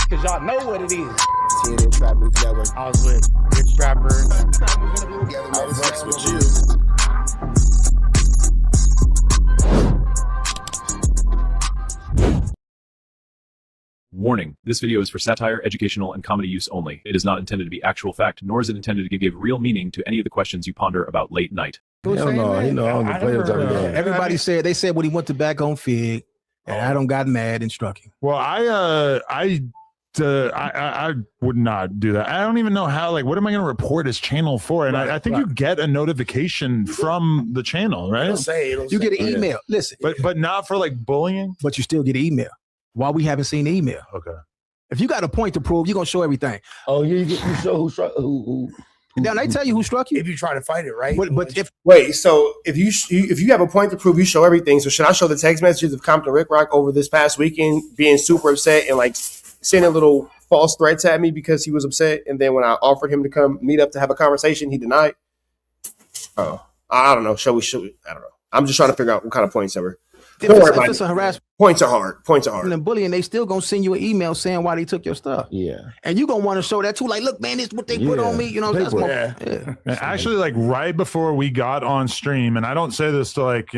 because y'all know what it is. TNN Trap Music Network. I was with Rich Rapper. I fucks with you. Warning, this video is for satire, educational, and comedy use only. It is not intended to be actual fact, nor is it intended to give real meaning to any of the questions you ponder about late night. Hell no, he know I don't play with everything. Everybody said, they said when he went to back on Fig, and I don't got mad and struck him. Well, I would not do that. I don't even know how, like, what am I going to report his channel for? And I think you get a notification from the channel, right? You get an email. Listen. But not for like bullying? But you still get an email. Why we haven't seen the email? Okay. If you got a point to prove, you're going to show everything. Oh, you show who struck who. Now they tell you who struck you. If you try to fight it, right? But if wait, so if you have a point to prove, you show everything. So should I show the text messages of Compton Rick Rock over this past weekend being super upset and like sending little false threats at me because he was upset, and then when I offered him to come meet up to have a conversation, he denied? Oh, I don't know. Should we? I don't know. I'm just trying to figure out what kind of points ever. If it's a harassment, points are hard. And then bullying, they still gonna send you an email saying why they took your stuff. Yeah. And you gonna want to show that too. Like, look, man, this is what they put on me. You know, that's Actually, like right before we got on stream, and I don't say this to like,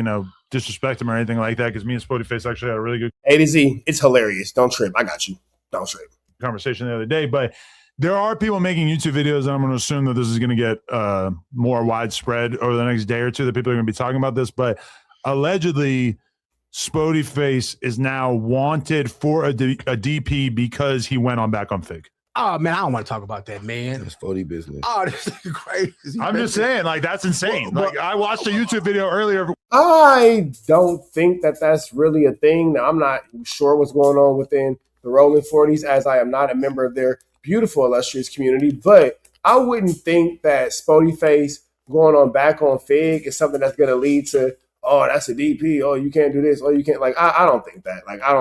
disrespect him or anything like that, because me and Spoety Face actually had a really good A to Z. It's hilarious. Don't trip. I got you. Don't trip. Conversation the other day, but there are people making YouTube videos, and I'm going to assume that this is going to get more widespread over the next day or two, that people are going to be talking about this, but allegedly Spoety Face is now wanted for a DP because he went on back on Fig. Oh man, I don't want to talk about that, man. It's Spoety business. Oh, this is crazy. I'm just saying, like, that's insane. Like, I watched a YouTube video earlier. I don't think that that's really a thing. Now, I'm not sure what's going on within the Rolling 40s, as I am not a member of their beautiful, illustrious community. But I wouldn't think that Spoety Face going on back on Fig is something that's going to lead to, oh, that's a DP. Oh, you can't do this. Oh, you can't. Like, I don't think that. Like, I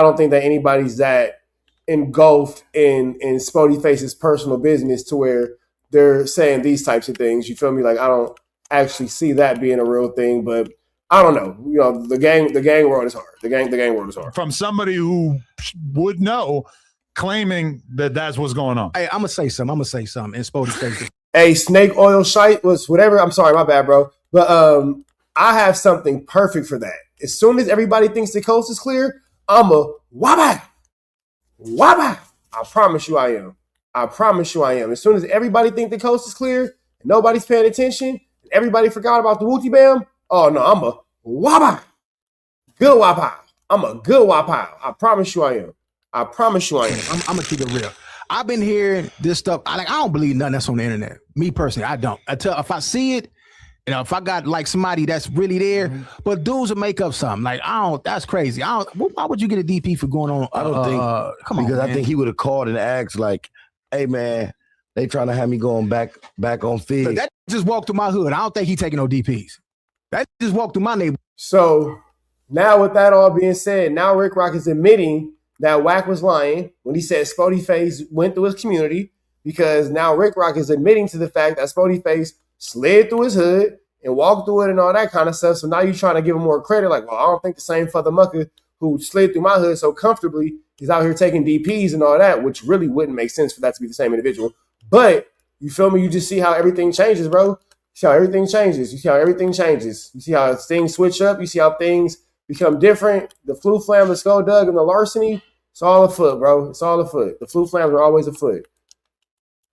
don't think that anybody's that engulfed in Spoety Face's personal business to where they're saying these types of things. You feel me? Like, I don't actually see that being a real thing, but I don't know. The gang world is hard. The gang world is hard. From somebody who would know, claiming that that's what's going on. Hey, I'm gonna say something. And Spoety Face. Hey, snake oil shite was whatever. I'm sorry, my bad, bro. But I have something perfect for that. As soon as everybody thinks the coast is clear, I'm a wabba. I promise you I am. As soon as everybody think the coast is clear and nobody's paying attention, and everybody forgot about the Wooty Bam, oh no, I'm a wabba. Good wapau. I'm a good wapau. I promise you I am. I'm gonna keep it real. I've been hearing this stuff. I don't believe nothing that's on the internet. Me personally, I don't. If I see it, if I got like somebody that's really there, but dudes will make up something. Like, that's crazy. Why would you get a DP for going on? I don't think, come on, because man. I think he would have called and asked, like, hey man, they trying to have me going back on Fig. Look, that just walked through my hood. I don't think he taking no DPs. That just walked through my neighborhood. So now with that all being said, now Rick Rock is admitting that Wack was lying when he said Spoety Face went through his community, because now Rick Rock is admitting to the fact that Spoety Face slid through his hood and walked through it and all that kind of stuff. So now you're trying to give him more credit. Like, well, I don't think the same father mucker who slid through my hood so comfortably is out here taking DPs and all that, which really wouldn't make sense for that to be the same individual. But you feel me? You just see how everything changes, bro. You see how everything changes. You see how things switch up. You see how things become different. The flu flam, the skull dug, and the larceny, it's all afoot, bro. It's all afoot. The flu flams are always afoot.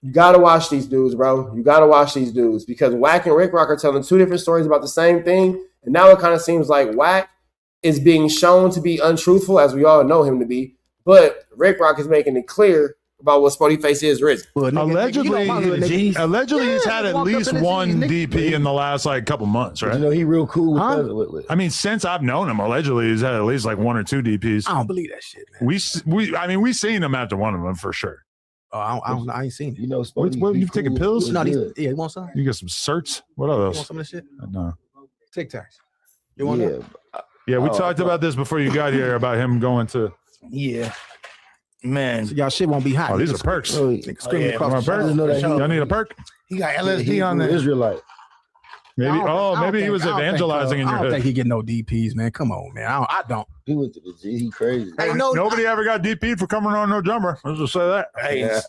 You got to watch these dudes, bro. You got to watch these dudes, because Wack and Rick Rock are telling two different stories about the same thing. And now it kind of seems like Wack is being shown to be untruthful, as we all know him to be. But Rick Rock is making it clear about what Spoety Face is risen. Allegedly, he's had at least one DP in the last like couple months, right? He real cool with I mean, since I've known him, allegedly he's had at least like one or two DPs. I don't believe that shit, man. We seen him after one of them for sure. Oh, I ain't seen it. What you taking pills? No, you want some? You got some certs? What are those? You want some of this shit? No. Tic Tacs. You want that? Yeah, we talked about this before you got here about him going to. Yeah. Man. So y'all shit won't be hot. Oh, these are perks. Y'all need a perk? He got LSD on there. Israelite. Maybe. Maybe he was I don't evangelizing in your I don't hood. think he get no DPs, man. Come on, man. I don't. He went to the G. He crazy. Hey, no, Nobody ever got DP'd for coming on no jumper. Let's just say that. Hey, Yeah.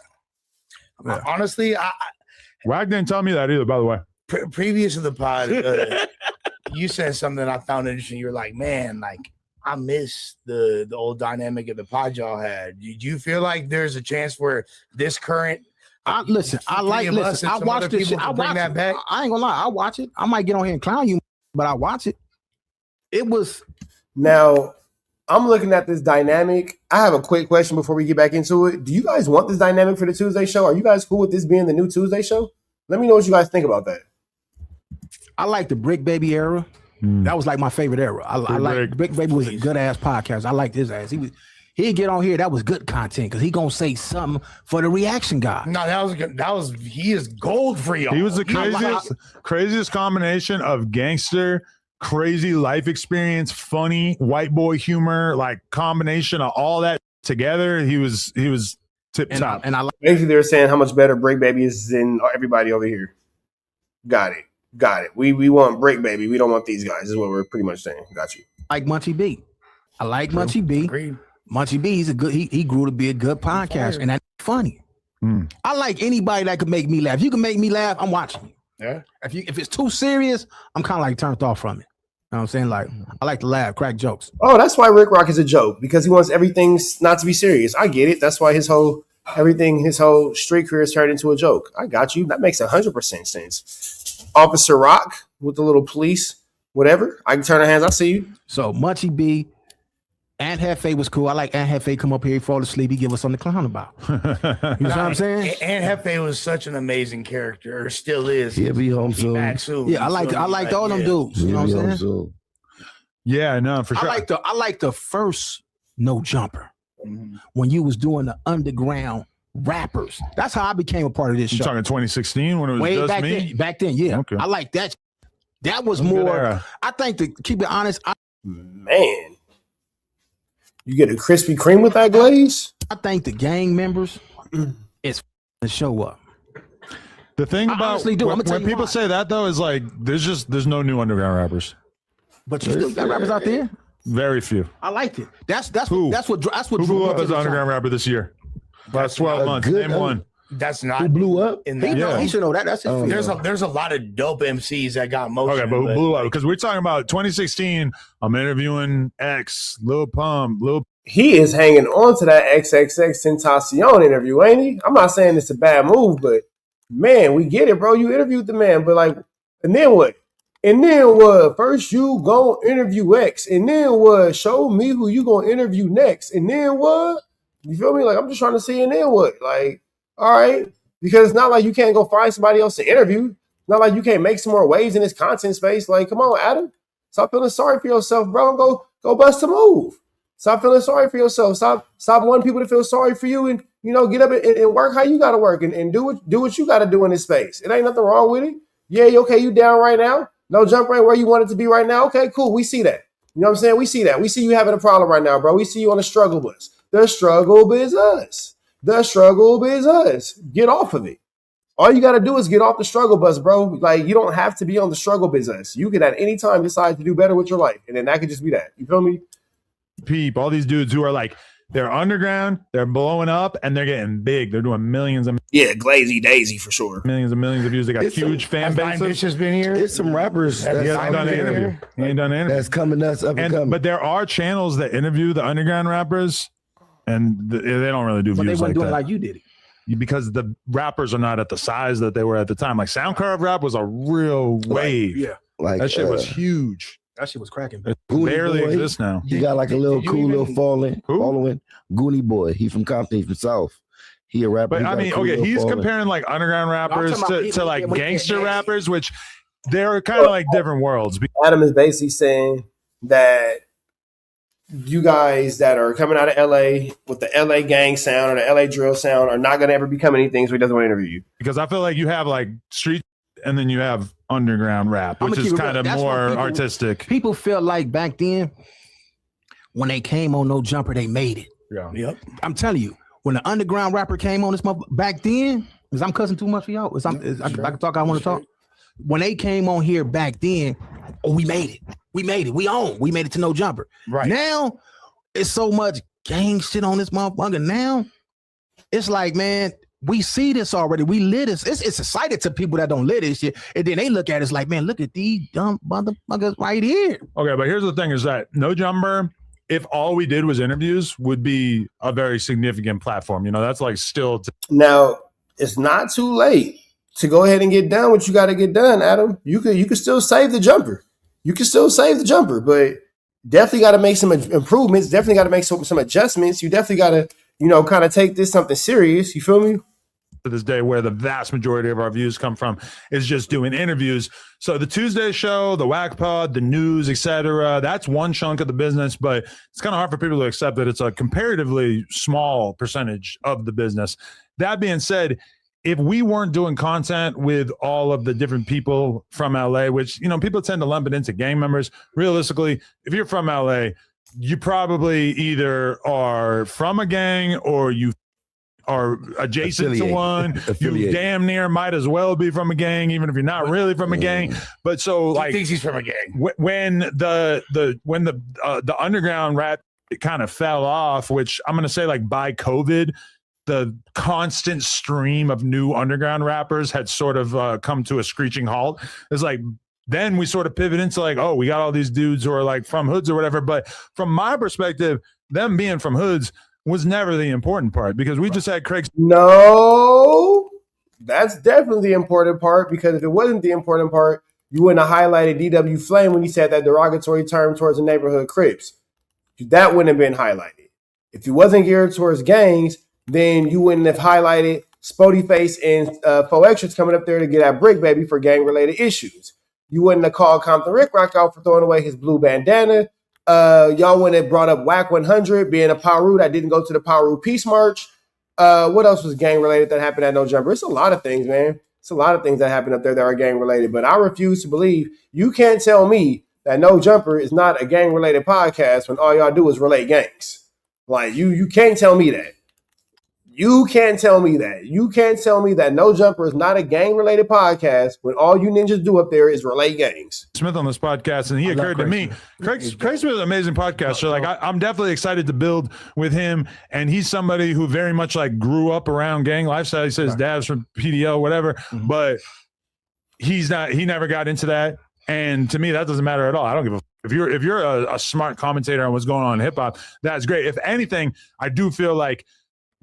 honestly, Wag didn't tell me that either, by the way. previous to the pod, you said something I found interesting. You were like, man, like I miss the old dynamic of the pod y'all had. Do you feel like there's a chance where this current? Listen, I watch this shit. I watch that back. I ain't gonna lie, I watch it. I might get on here and clown you, but I watch it. It was Now, I'm looking at this dynamic. I have a quick question before we get back into it. Do you guys want this dynamic for the Tuesday show? Are you guys cool with this being the new Tuesday show? Let me know what you guys think about that. I like the Brick Baby era. That was like my favorite era. I like Brick Baby was a good ass podcast. I liked his ass. He'd get on here. That was good content because he gonna say something for the reaction guy. No, that was good. He is gold for y'all. He was the craziest combination of gangster, crazy life experience, funny white boy humor, like combination of all that together. He was tip top. And I like Basically, they're saying how much better Break Baby is than everybody over here. Got it. We want Break Baby. We don't want these guys, is what we're pretty much saying. Got you. Munchie B. I like Munchie B. Agreed. Munchie B, he's a good. He grew to be a good podcast, and that's funny. I like anybody that could make me laugh. If you can make me laugh, I'm watching you. Yeah. If it's too serious, I'm kind of like turned off from it. You know what I'm saying? Like I like to laugh, crack jokes. Oh, that's why Rick Rock is a joke, because he wants everything not to be serious. I get it. That's why his whole street career has turned into a joke. I got you. That makes 100% sense. Officer Rock with the little police, whatever. I can turn our hands. I see you. So Munchie B. Aunt Hefe was cool. I like Aunt Hefe come up here, fall asleep, he give us something to clown about. You know what I'm saying? Aunt Hefe was such an amazing character, or still is. He'll be home He soon. back soon. Yeah, I liked all them dudes. You know what I'm saying? Soon. Yeah, no, for sure. I like the first No Jumper when you was doing the underground rappers. That's how I became a part of this You show. talking 2016 when it was Way just back me? then. Back then, yeah. Okay. I like that. That was Good more. era. I think to keep it honest, Man, you get a Krispy Kreme with that glaze? I think the gang members is to show up. The thing I about honestly do. I'm gonna tell when you people why. say that though is like there's no new underground rappers. But you still got rappers out there. Very few. I liked it. That's Who? what Who drew blew me up to as the an underground top. rapper this year? Last 12 months. good- Name one. That's not Who blew up? in He, that. know, he should know that. That's his field. There's a lot of dope MCs that got motion. Okay, but who blew up? Because we're talking about 2016. I'm interviewing X, Lil Pump, He is hanging on to that XXX Tentacion interview, ain't he? I'm not saying it's a bad move, but man, we get it, bro. You interviewed the man, but like, and then what? And then what? First you go interview X, and then what? Show me who you gonna interview next, and then what? You feel me? Like, I'm just trying to see, and then what? Like, all right, because it's not like you can't go find somebody else to interview. It's not like you can't make some more waves in this content space. Like, come on, Adam, stop feeling sorry for yourself, bro. Go bust a move. Stop feeling sorry for yourself. Stop wanting people to feel sorry for you, and get up and work how you gotta work, and do what you gotta do in this space. It ain't nothing wrong with it. Yeah, okay, you down right now. No jump right where you want it to be right now. Okay, cool. We see that. You know what I'm saying? We see that. We see you having a problem right now, bro. We see you on the struggle bus. The struggle is us. The struggle is us. Get off of it. All you got to do is get off the struggle bus, bro. Like, you don't have to be on the struggle business. You could at any time decide to do better with your life. And then that could just be that. You feel me? Peep, all these dudes who are like, they're underground, they're blowing up, and they're getting big. They're doing millions and Yeah, Glazy Daisy for sure. millions of views. They got It's huge fan Has bases. just been here. There's some rappers He hasn't done an been interview. here. He ain't done an interview. that's coming up and coming. But there are channels that interview the underground rappers, and they don't really do But they views weren't like doing that. it like you did it. Because the rappers are not at the size that they were at the time. Like SoundCloud rap was a real wave. Yeah, like That shit was huge. that shit was cracking. It Goonie barely Boy. exists now. He got like a little Did you cool even- little following. Who? Goonie Boy. He from Compton. He from South. He a rapper. But He I got a mean, cool okay, little he's following. comparing like underground rappers talking about to like when he gangster did rappers, which they're kind of like different worlds. Adam is basically saying that you guys that are coming out of LA with the LA gang sound or the LA drill sound are not going to ever become anything, so he doesn't want to interview you. Because I feel like you have like street and then you have underground rap, I'ma which keep is it real. kind of That's what more people- artistic. People felt like back then, when they came on No Jumper, they made it. Yep. I'm telling you, when the underground rapper came on this back then, is I'm cussing too much for y'all? I can talk. I want to talk. when they came on here back then, oh, we made it. We made it. We own. We made it to No Jumper. Right. Now, it's so much gang shit on this motherfucker. Now, it's like, man, we see this already. We lit this. It's excited to people that don't lit this shit. And then they look at us like, man, look at these dumb motherfuckers right here. Okay, but here's the thing is that No Jumper, if all we did was interviews, would be a very significant platform. You know, that's like still. Now, it's not too late to go ahead and get done what you got to get done, Adam. You could still save the jumper. You can still save the jumper, but definitely got to make some improvements. Definitely got to make some adjustments. You definitely got to, you know, kind of take this something serious. You feel me? To this day, where the vast majority of our views come from is just doing interviews. So the Tuesday show, the Whack Pod, the news, etc., that's one chunk of the business, but it's kind of hard for people to accept that it's a comparatively small percentage of the business. That being said, if we weren't doing content with all of the different people from LA, which, you know, people tend to lump it into gang members, realistically, if you're from LA, you probably either are from a gang or you are adjacent to one. You damn near might as well be from a gang, even if you're not really from a gang. But so, like, he thinks he's from a gang. When the underground rap kind of fell off, which I'm gonna say, like, by COVID, the constant stream of new underground rappers had sort of come to a screeching halt. It's like, then we sort of pivot into like, oh, we got all these dudes who are like from hoods or whatever. But from my perspective, them being from hoods was never the important part, because we just had Craig. No, that's definitely the important part, because if it wasn't the important part, you wouldn't have highlighted DW Flame when he said that derogatory term towards the neighborhood Crips. That wouldn't have been highlighted. If it wasn't geared towards gangs, then you wouldn't have highlighted Spoety Face and 4Extras coming up there to get at Brick Baby for gang-related issues. You wouldn't have called Compton Rick Rock out for throwing away his blue bandana. Y'all wouldn't have brought up Whack 100 being a Paru that didn't go to the Paru Peace March. What else was gang-related that happened at No Jumper? It's a lot of things, man. It's a lot of things that happen up there that are gang-related. But I refuse to believe you can't tell me that No Jumper is not a gang-related podcast when all y'all do is relate gangs. Like, you can't tell me that. You can't tell me that. You can't tell me that No Jumper is not a gang-related podcast when all you ninjas do up there is relate gangs. Smith on this podcast, and he occurred to me. Craig Smith is an amazing podcaster. Like, I'm definitely excited to build with him, and he's somebody who very much like grew up around gang lifestyle. He says his dad's from PDL, whatever, but he never got into that. And to me, that doesn't matter at all. I don't give a if you're a smart commentator on what's going on in hip hop, that's great. If anything, I do feel like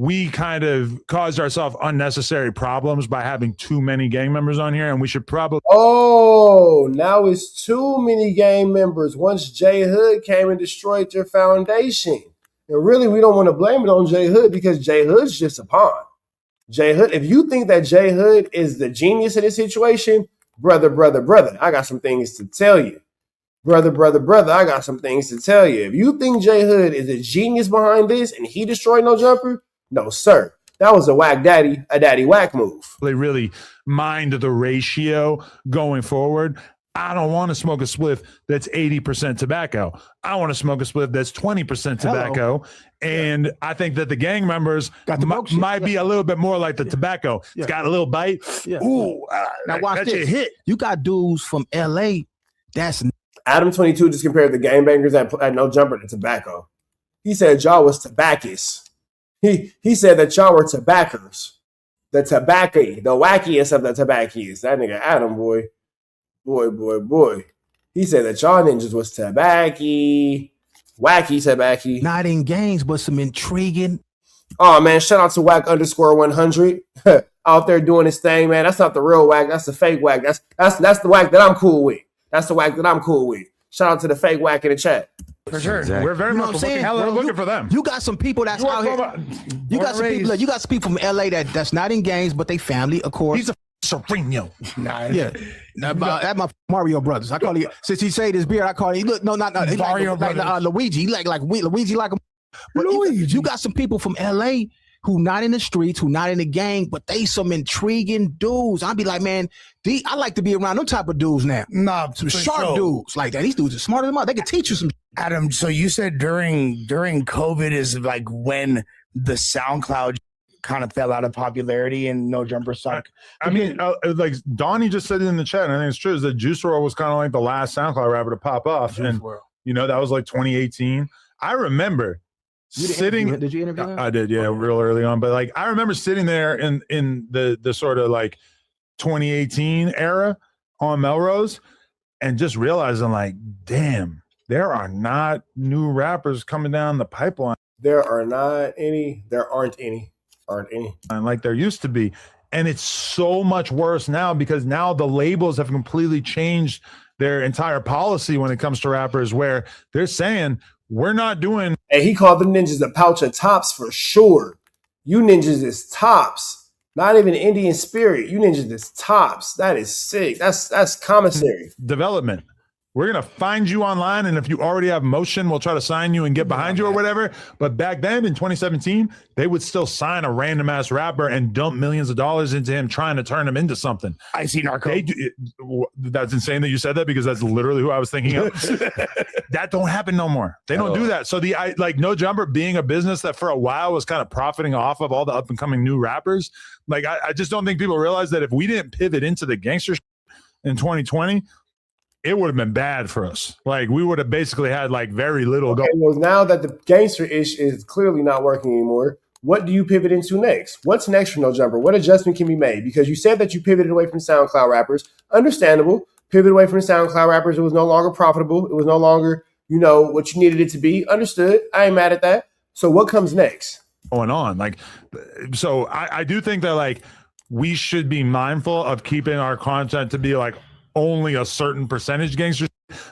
we kind of caused ourselves unnecessary problems by having too many gang members on here, and we should probably. Oh, now it's too many gang members. Once J Hood came and destroyed your foundation, and really, we don't want to blame it on J Hood, because J Hood's just a pawn. J Hood, if you think that J Hood is the genius in this situation, brother, I got some things to tell you. Brother, I got some things to tell you. If you think J Hood is a genius behind this and he destroyed No Jumper, no, sir. That was a daddy whack move. They really mind the ratio going forward. I don't want to smoke a spliff that's 80% tobacco. I want to smoke a spliff that's 20% tobacco. And I think that the gang members might be a little bit more like the tobacco. It's got a little bite. Ooh, now watch this. Hit. You got dudes from LA that's ADAM22 just compared the gangbangers at No Jumper to tobacco. He said y'all was tobaccous. He said that y'all were tobackers. The tobacco, the wackiest of the tobackies. That nigga Adam, boy. He said that y'all ninjas was wacky tobacco. not in gangs, but some intriguing. Oh man, shout out to Whack _100 out there doing his thing, man. That's not the real Whack. That's the fake Whack. That's the Whack that I'm cool with. That's the Whack that I'm cool with. Shout out to the fake Whack in the chat. For sure. Exactly. We're very much looking for them. You got some people that's out here. You got some people from LA that's not in gangs, but they family, of course. He's a Sereno. That's my Mario Brothers. I call you, since he say this beard, I call him. Look, no, not Mario like Luigi. Like Luigi, like him. But you got some people from LA who not in the streets, who not in the gang, but they some intriguing dudes. I'd be like, man, I like to be around them type of dudes now. Nah, some sharp dudes like that. These dudes are smarter than mine. They can teach you some. Adam, so you said during COVID is like when the SoundCloud kind of fell out of popularity and No Jumper sunk. I mean, like Donnie just said it in the chat, and I think it's true, is that Juice WRLD was kind of like the last SoundCloud rapper to pop off. And, you know, that was like 2018. I remember sitting. Did you interview him? I did, yeah, real early on. But like, I remember sitting there in the sort of like 2018 era on Melrose and just realizing, like, damn, there are not new rappers coming down the pipeline. There are not any. There aren't any. Like there used to be. And it's so much worse now because now the labels have completely changed their entire policy when it comes to rappers, where they're saying, we're not doing. Hey, he called the ninjas a pouch of tops for sure. You ninjas is tops. Not even Indian spirit. You ninjas is tops. That is sick. That's commissary. Development. We're going to find you online, and if you already have motion, we'll try to sign you and get behind you or whatever. But back then in 2017, they would still sign a random-ass rapper and dump millions of dollars into him, trying to turn him into something. I see Narco. That's insane that you said that, because that's literally who I was thinking of. That don't happen no more. They don't do that. So like No Jumper being a business that for a while was kind of profiting off of all the up-and-coming new rappers. Like I just don't think people realize that if we didn't pivot into the gangster in 2020, it would have been bad for us. Like we would have basically had like very little go. Well, now that the gangster ish is clearly not working anymore, what do you pivot into next? What's next for No Jumper? What adjustment can be made? Because you said that you pivoted away from SoundCloud rappers. Understandable. Pivot away from SoundCloud rappers. It was no longer profitable. It was no longer, you know, what you needed it to be. Understood. I ain't mad at that. So what comes next? Going on. Like, so I do think that like we should be mindful of keeping our content to be like only a certain percentage gangster,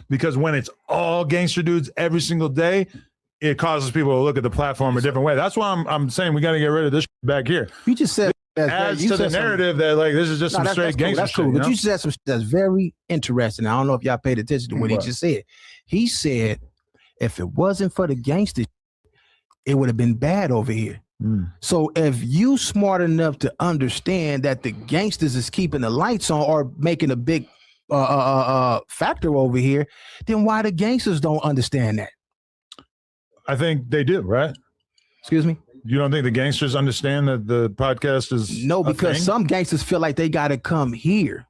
because when it's all gangster dudes every single day, it causes people to look at the platform a different way. That's why I'm saying we got to get rid of this back here. You just said adds to the narrative that like this is just some straight gangster. That's cool. Shit, But you said some shit that's very interesting. I don't know if y'all paid attention to what he just said. He said if it wasn't for the gangster, it would have been bad over here. So if you smart enough to understand that the gangsters is keeping the lights on or making a big factor over here, then why the gangsters don't understand that? I think they do, right? Excuse me? You don't think the gangsters understand that the podcast is no, because some gangsters feel like they got to come here.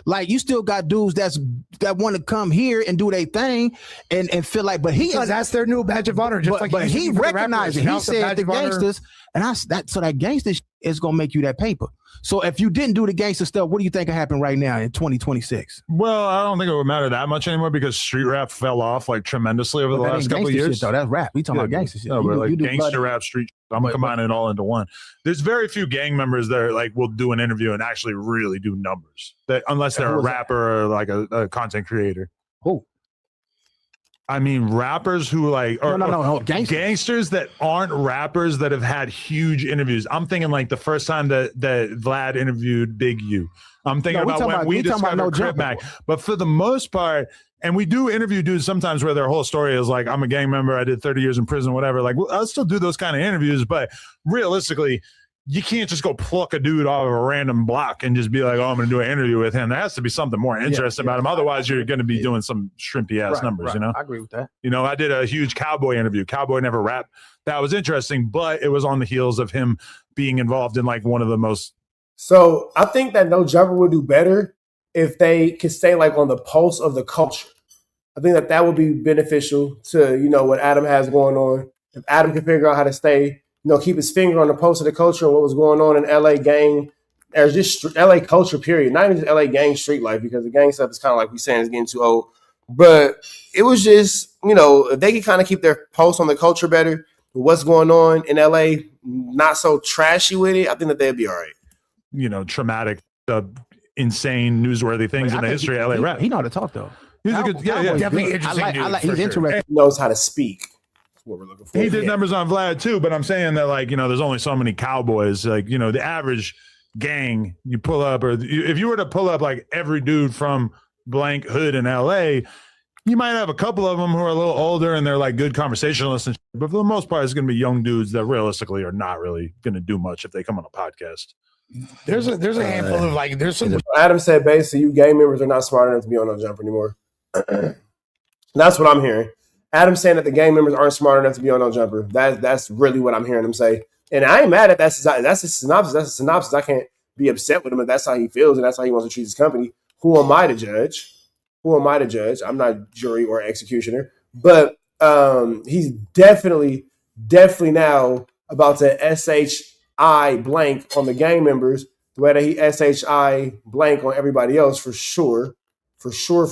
Like you still got dudes that want to come here and do their thing and feel like, but that's their new badge of honor. Just but he recognized it. He said the gangsters, and that gangster is gonna make you that paper. So if you didn't do the gangster stuff, what do you think will happen right now in 2026? Well, I don't think it would matter that much anymore because street rap fell off like tremendously over the last couple of years. Shit, though. That's rap. We talking about gangster shit. No, but like gangster rap, street. I'm combining it all into one. There's very few gang members that are like will do an interview and actually really do numbers. That unless they're a rapper or like a content creator. Who? I mean, rappers who like no, gangsters that aren't rappers that have had huge interviews. I'm thinking like the first time that Vlad interviewed Big U. I'm thinking about when we discovered Crip Mac. But for the most part, and we do interview dudes sometimes where their whole story is like, I'm a gang member, I did 30 years in prison, whatever. Like, I'll still do those kind of interviews, but realistically, you can't just go pluck a dude off of a random block and just be like, oh, I'm going to do an interview with him. There has to be something more interesting about him. Otherwise, you're going to be doing some shrimpy ass numbers, you know? I agree with that. You know, I did a huge Cowboy interview. Cowboy never rapped. That was interesting, but it was on the heels of him being involved in like one of the most. So I think that No Jumper would do better if they could stay like on the pulse of the culture. I think that would be beneficial to, you know, what Adam has going on. If Adam can figure out how to stay, you know, keep his finger on the pulse of the culture and what was going on in LA gang, or just LA culture, period. Not even just LA gang street life, because the gang stuff is kind of like we saying is getting too old. But it was just, you know, if they could kind of keep their pulse on the culture better, what's going on in LA, not so trashy with it, I think that they'd be all right. You know, traumatic, insane, newsworthy things in the history of LA rap. He know how to talk though. He's a good, definitely interesting. He's interesting. He knows how to speak. What we're looking for. He did numbers on Vlad too, but I'm saying that like, you know, there's only so many cowboys. Like, you know, the average gang you pull up, or if you were to pull up like every dude from blank hood in LA, you might have a couple of them who are a little older and they're like good conversationalists, but for the most part, it's going to be young dudes that realistically are not really going to do much if they come on a podcast. There's a handful of like, there's some. Adam said basically you gang members are not smart enough to be on No Jumper anymore. That's what I'm hearing. Adam's saying that the gang members aren't smart enough to be on No Jumper. That's really what I'm hearing him say. And I ain't mad at that. That's a synopsis. That's a synopsis. I can't be upset with him if that's how he feels and that's how he wants to treat his company. Who am I to judge? Who am I to judge? I'm not jury or executioner. But he's definitely now about to SHI blank on the gang members the way that he SHI blank on everybody else for sure. For sure.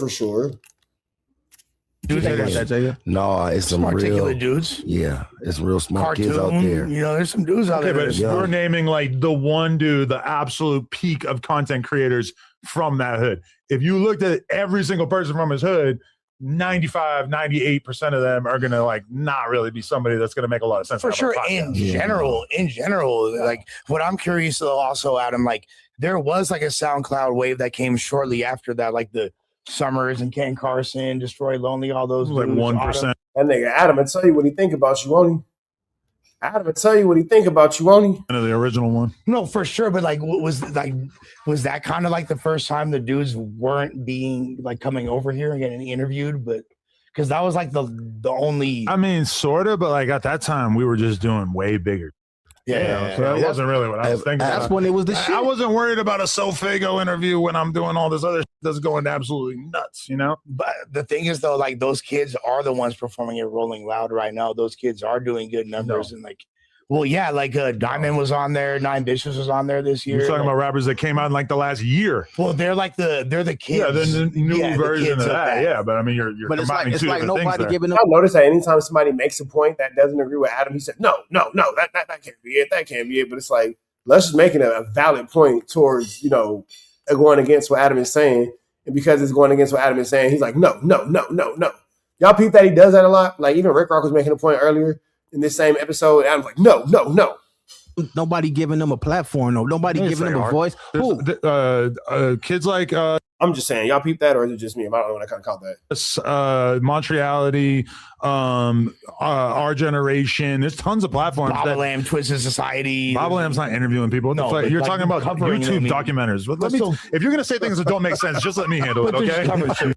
Dudes Think about that that, Jay. No, it's some articulate real dudes. Yeah, it's real smart kids out Cartoon, there. you know, there's some dudes out Okay, there. but that- we're naming like the one dude, the absolute peak of content creators from that hood. If you looked at every single person from his hood, 95, 98% of them are gonna like not really be somebody that's gonna make a lot of sense. For to have a sure, podcast. in general, like what I'm curious though, also, Adam, like there was like a SoundCloud wave that came shortly after that, like the Summers and Ken Carson, Destroy Lonely, all those like dudes, 1%. That nigga Adam will tell you what he think about you, won't he? Adam will tell you what he think about you, won't he? Of the original one. No, for sure, but like, was that kind of like the first time the dudes weren't being like coming over here and getting interviewed, but because that was like the only. I mean, sort of, but like at that time, we were just doing way bigger. So that wasn't really what I was thinking. That's when it was the shit. I wasn't worried about a Sofago interview when I'm doing all this other shit that's going absolutely nuts, you know? But the thing is, though, like those kids are the ones performing at Rolling Loud right now. Those kids are doing good numbers, and like, well, yeah, like Diamond was on there, Nine Bitches was on there this year. You're talking like, about rappers that came out in like the last year. well, they're the kids. Yeah, the new the version kids of that. Yeah, but I mean, you're But it's combining like two different nobody things giving them. I notice that anytime somebody makes a point that doesn't agree with Adam, he said, no, that can't be it. That can't be it. But it's like, let's just make it a valid point towards, you know, going against what Adam is saying. And because it's going against what Adam is saying, he's like, no. Y'all peep that he does that a lot. Like even Rick Rock was making a point earlier in this same episode. And Adam's like, no. Nobody giving them a platform. No, nobody It's giving them like a voice. Who? Kids like I'm just saying, y'all peep that, or is it just me? I don't know what I kind of call that. Montreality, Our Generation. There's tons of platforms. Baba Lamb, Twisted Society. Baba Lamb's not interviewing people. No, Like, but you're like talking about covering YouTube them, documentaries. Let but me, still- if you're gonna say things that don't make sense, just let me handle it, But just okay? cover shit.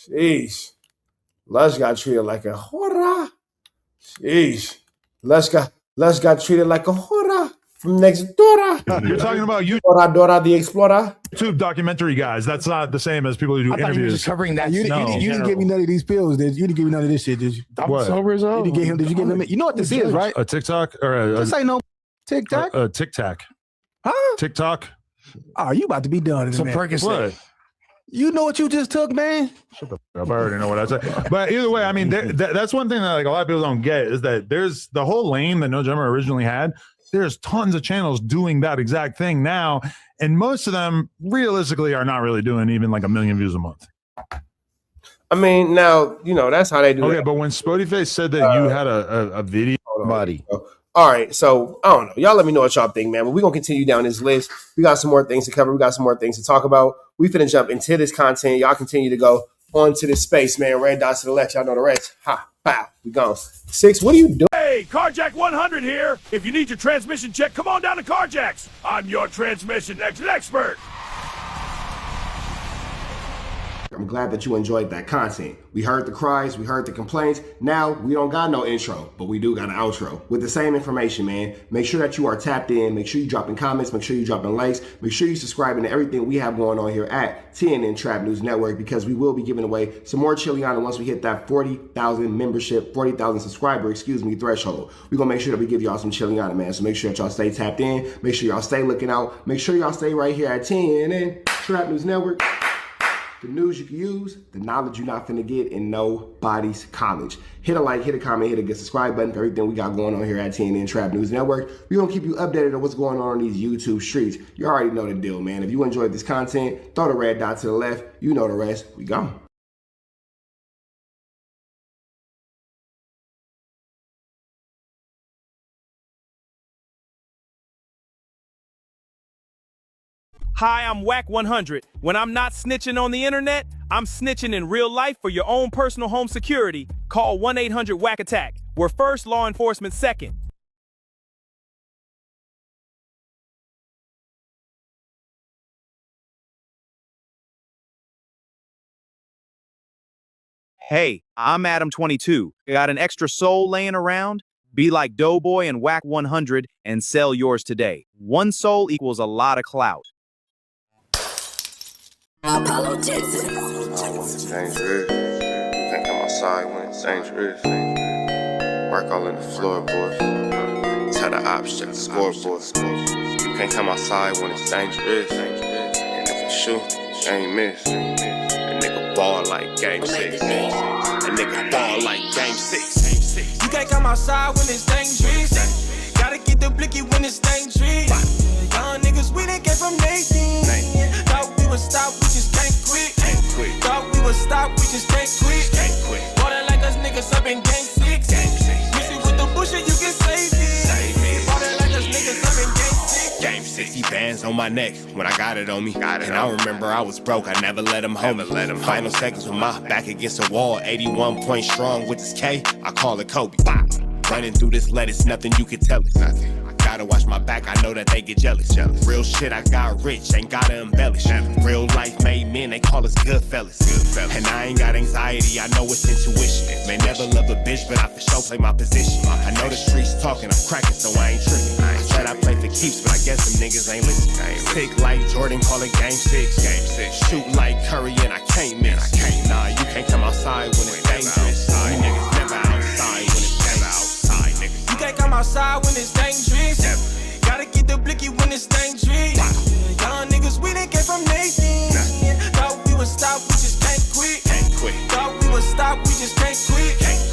Sheesh. Lush got treated like a horror. Sheesh. Lush got treated like a horror from next door. You're talking about Dora the Explorer. YouTube documentary guys. That's not the same as people who do I thought you were interviews. just covering that. You, scene in you didn't give me general. none of these pills, did you? You didn't give me none of this shit, did you? I'm What? sober as hell. Did you give him? You know what this is, right? A TikTok or This ain't no TikTok. a Tic Tac. Huh? TikTok. Oh, you about to be done in a Some minute. Percocet. What? You know what you just took, man? Shut the f- up. I already know what I said. But either way, I mean, that's one thing that like a lot of people don't get is that there's the whole lane that No Jummer originally had. There's tons of channels doing that exact thing now, and most of them realistically are not really doing even like 1 million views a month. I mean, now, you know, that's how they do Okay, it. but when Spoety said that you had a video, Body. All right, so I don't know. Y'all let me know what y'all think, man. But we're going to continue down this list. We got some more things to cover. We got some more things to talk about. We finna jump into this content. Y'all continue to go on to this space, man. Red dots to the left. Y'all know the rest. Ha, bow. We gone. 6, what are you doing? Hey, Carjack 100 here. If you need your transmission check, come on down to Carjack's. I'm your transmission expert. I'm glad that you enjoyed that content. We heard the cries, we heard the complaints. Now we don't got no intro, but we do got an outro with the same information, man. Make sure that you are tapped in. Make sure you dropping comments. Make sure you dropping likes. Make sure you subscribing to everything we have going on here at TNN Trap News Network, because we will be giving away some more Chiliana once we hit that 40,000 membership, 40,000 subscriber, threshold. We're gonna make sure that we give y'all some Chiliana, man. So make sure that y'all stay tapped in. Make sure y'all stay looking out. Make sure y'all stay right here at TNN Trap News Network. The news you can use, the knowledge you're not finna get in nobody's college. Hit a like, hit a comment, hit a good subscribe button for everything we got going on here at TNN Trap News Network. We're gonna keep you updated on what's going on these YouTube streets. You already know the deal, man. If you enjoyed this content, throw the red dot to the left. You know the rest. We gone. Hi, I'm Whack 100. When I'm not snitching on the internet, I'm snitching in real life for your own personal home security. Call 1-800-WACK-ATTACK. We're first, law enforcement second. Hey, I'm ADAM22. Got an extra soul laying around? Be like Doughboy and Whack 100 and sell yours today. One soul equals a lot of clout. Apollo Texas. It's dangerous. You can't come outside when it's dangerous. Work all in the floorboard. Tell the ops, check the scoreboard. You can't come outside when it's dangerous. And if you shoot, you ain't miss. A nigga ball like game 6. A nigga ball like game 6. You can't come outside when it's dangerous. Gotta get the blicky when it's dangerous. Young niggas, we done came from Nathan. Thought we would stop, we just can't quit. Thought we would stop, we just can't quit. Ballin' like us niggas up in game 6. Mix it with the bullshit, you can save it. Ballin' like us niggas up in game 6. Game 60 bands on my neck when I got it on me. And I remember I was broke, I never let them hold me. Final seconds with my back against the wall. 81 point strong with this K, I call it Kobe. Running through this lettuce, nothing you can tell it. Gotta watch my back, I know that they get jealous. Real shit, I got rich, ain't gotta embellish. Real life made men, they call us good fellas. And I ain't got anxiety, I know it's intuition. May never love a bitch, but I for sure play my position. I know the streets talking, I'm cracking, so I ain't tripping. I said I play for keeps, but I guess them niggas ain't listening. Sick like Jordan, call it game 6. Shoot like Curry and I can't miss. Nah, you can't come outside when it's dangerous. You niggas never outside when it's outside, nigga. You can't come outside when it's dangerous. Gotta get the blicky when it's dangerous. Young niggas, we done came from Nathan. Thought we would stop, we just can't quit. Thought we would stop, we just can't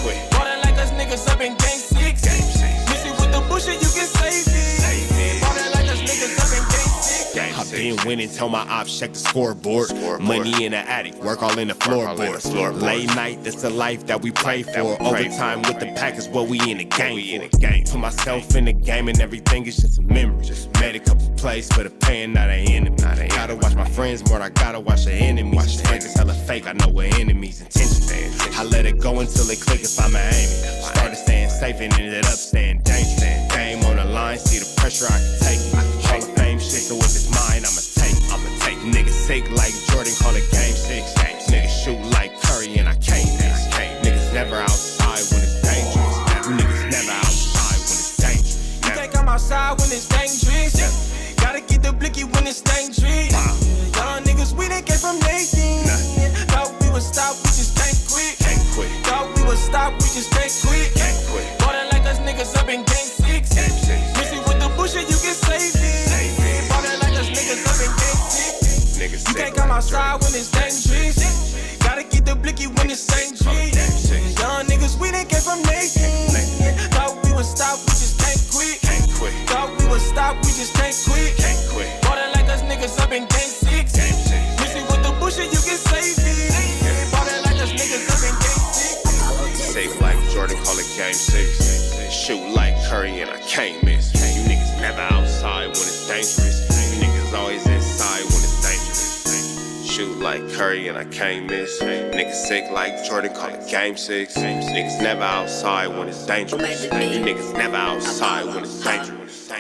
quit. Ballin' like us niggas up in game 6. Mix it with the bullshit, you can save it. Ballin' like us niggas up in game 6. I've been winning, tell my ops check the scoreboard. Money in the attic, work all in the floorboard. Late night, that's the life that we pray for. Overtime with the pack is what we in the game for. Put myself in the game and everything is just a memory. Made a couple plays for the pain, not an enemy. Gotta watch my friends more, I gotta watch the enemies. Friends is hella fake, I know what enemies' intentions. I let it go until it click if I'm aiming. Started staying safe and ended up staying dangerous. Game on the line, see the pressure I can take. Hall of Fame shit, so if it's mine, I'ma take. Niggas sick like Jordan, call it game 6. Niggas shoot like Curry and I can't miss. Niggas never outside when it's dangerous. Niggas never outside when it's dangerous. You can't come outside when it's dangerous. Gotta get the blicky when it's dangerous. Young niggas, we done came from Nathan. Thought we would stop, we just can't quit. Thought we would stop, we just can't quit. Ballin' like us niggas up in game 6. Mix it with the bullshit, you can save it. Ballin' like us niggas up in game 6. You can't come outside when it's dangerous. Gotta get the blicky when it's dangerous. Young niggas, we done came from Nathan. Thought we would stop, we just can't quit. Thought we would stop, we just can't quit. Ballin' like us niggas up in game 6. Mix it with the bullshit, you can save it. Ballin' like us niggas up in game 6. Safe like Jordan, call it game 6. Shoot like Curry and I can't miss. You niggas never outside when it's dangerous. You niggas always inside when it's dangerous. Shoot like Curry and I can't miss. Niggas sick like Jordan, call it game 6. Niggas never outside when it's dangerous. You niggas never outside when it's dangerous.